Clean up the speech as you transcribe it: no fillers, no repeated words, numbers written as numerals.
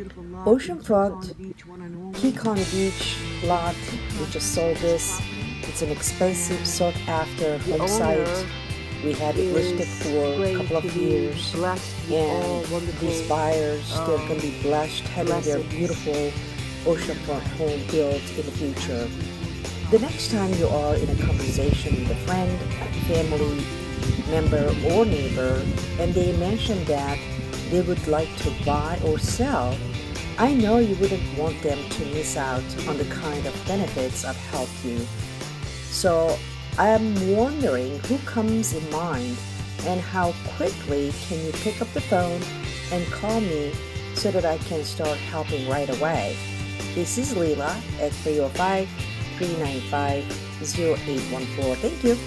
Oceanfront, Kekon Beach lot. We just sold this. It's an expensive, sought-after home site. We had it listed for a couple of years, and these buyers, they're going to be blessed having their beautiful oceanfront home built in the future. The next time you are in a conversation with a friend, family member, or neighbor, and they mention that they would like to buy or sell, I know you wouldn't want them to miss out on the kind of benefits I've helped you. So I'm wondering who comes in mind and how quickly can you pick up the phone and call me so that I can start helping right away. This is Leila at 305-395-0814. Thank you.